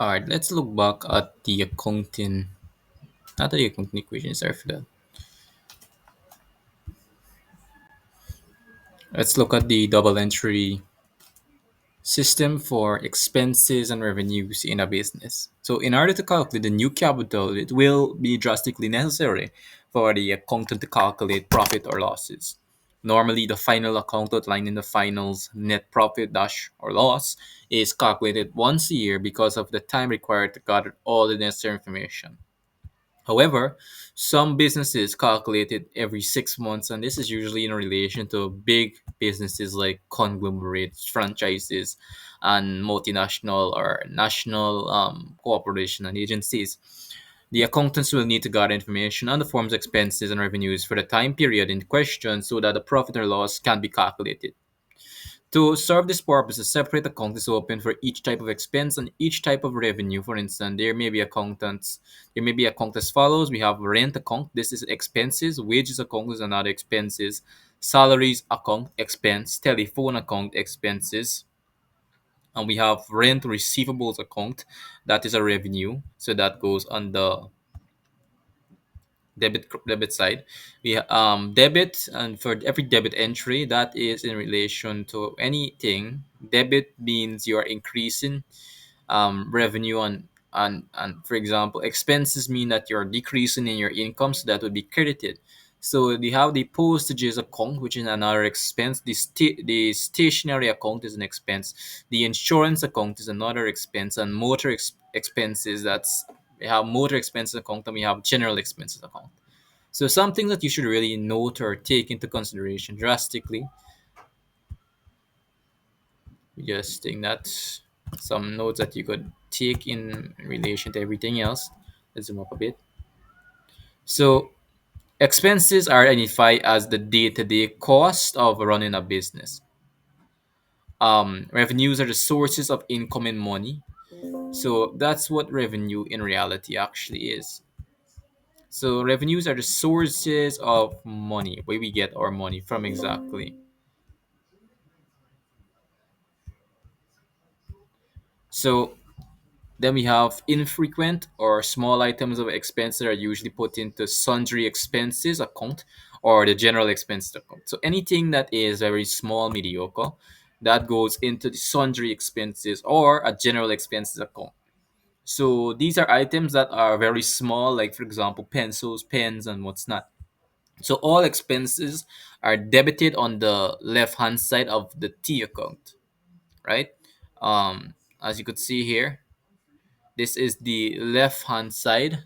All right, let's look back at the accounting, not the accounting equation, sorry for that. Let's look at the double entry system for expenses and revenues in a business. So, in order to calculate the new capital, it will be drastically necessary for the accountant to calculate profit or losses. Normally, the final account outlined in the finals net profit dash or loss is calculated once a year because of the time required to gather all the necessary information. However, some businesses calculate it every 6 months, and this is usually in relation to big businesses like conglomerates, franchises, and multinational or national cooperation and agencies. The accountants will need to gather information on the firm's expenses and revenues for the time period in question so that the profit or loss can be calculated. To serve this purpose, a separate account is open for each type of expense and each type of revenue. For instance, there may be account as follows. We have rent account. This is expenses. Wages account is another expenses. Salaries account expense. Telephone account expenses. And we have rent receivables account. That is a revenue. So that goes on the debit side. We debit, and for every debit entry that is in relation to anything. Debit means you are increasing revenue, and for example expenses mean that you're decreasing in your income, so that would be credited. So they have the postages account, which is another expense. The stationary account is an expense. The insurance account is another expense, and expenses, that's we have motor expenses account, and we have general expenses account. So something that you should really note or take into consideration drastically. Just think that some notes that you could take in relation to everything else. Let's zoom up a bit. So expenses are identified as the day-to-day cost of running a business. Revenues are the sources of income and money. So that's what revenue in reality actually is. So revenues are the sources of money, where we get our money from exactly. So then we have infrequent or small items of expense that are usually put into sundry expenses account or the general expenses account. So anything that is very small, mediocre, that goes into the sundry expenses or a general expenses account. So these are items that are very small, like for example, pencils, pens, and what's not. So all expenses are debited on the left hand side of the T account, right? As you could see here, this is the left hand side.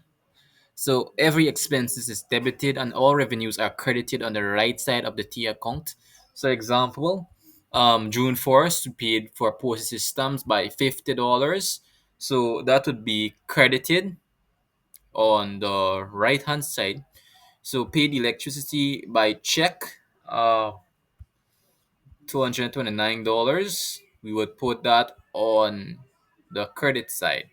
So every expenses is debited and all revenues are credited on the right side of the T account. So example, June 1st we paid for postage stamps by $50. So that would be credited on the right hand side. So paid electricity by check, $229. We would put that on the credit side.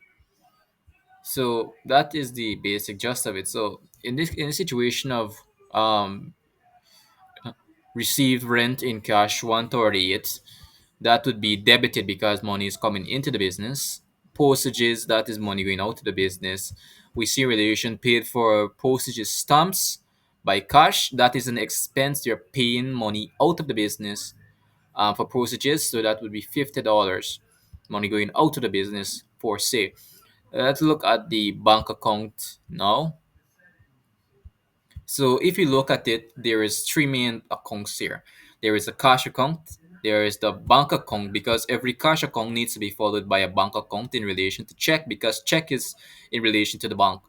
So that is the basic gist of it. So in a situation of um received rent in cash 138, that would be debited because money is coming into the business. Postages, that is money going out to the business. We see relation paid for postage stamps by cash, that is an expense. You're paying money out of the business for postages, so that would be $50 money going out to the business for say. Let's look at the bank account now. So if you look at it, there is three main accounts here. There is a cash account, there is the bank account, because every cash account needs to be followed by a bank account in relation to check, because check is in relation to the bank.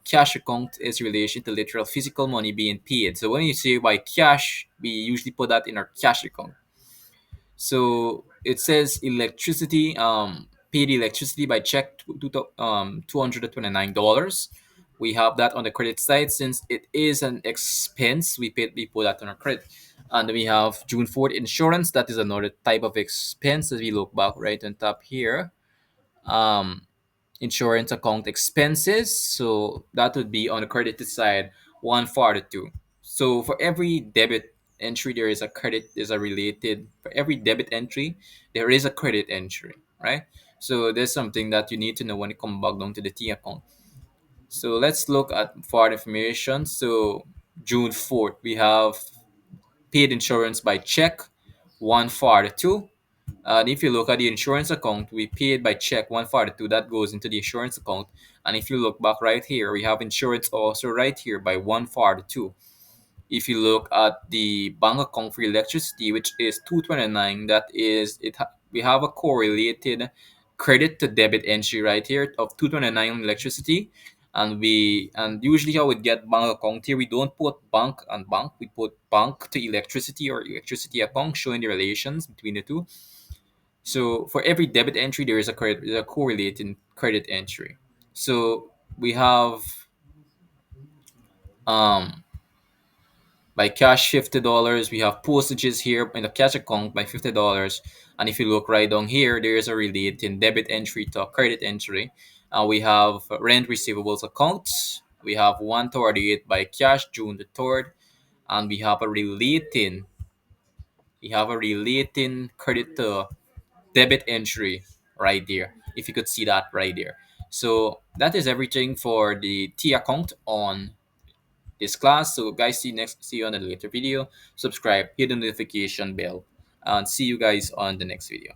Cash account is in relation to literal physical money being paid. So when you say by cash, we usually put that in our cash account. So it says electricity, paid electricity by check, $229. We have that on the credit side since it is an expense. We put that on our credit. And we have June 4th insurance. That is another type of expense as we look back right on top here. Um, Insurance account expenses. So that would be on the credited side, 142. So for every debit entry, there is a credit, there's a related, for every debit entry, there is a credit entry, right? So there's something that you need to know when it comes back down to the T account. So let's look at further information. So June 4th, we have paid insurance by check, 142. And if you look at the insurance account, we paid by check 142. That goes into the insurance account. And if you look back right here, we have insurance also right here by 142. If you look at the bank account for electricity, which is 229, that is we have a correlated credit to debit entry right here of 229 on electricity. And usually how we get bank account here, we don't put bank and bank, we put bank to electricity or electricity account, showing the relations between the two. So for every debit entry, there is a correlating credit entry. So we have um by cash $50. We have postages here in the cash account by $50. And if you look right down here, there is a relating debit entry to a credit entry. We have rent receivables accounts. We have 138 by cash June the 3rd. And we have a relating credit to debit entry right there. If you could see that right there. So that is everything for the T account on this class. So guys, see you on the later video. Subscribe, hit the notification bell, and see you guys on the next video.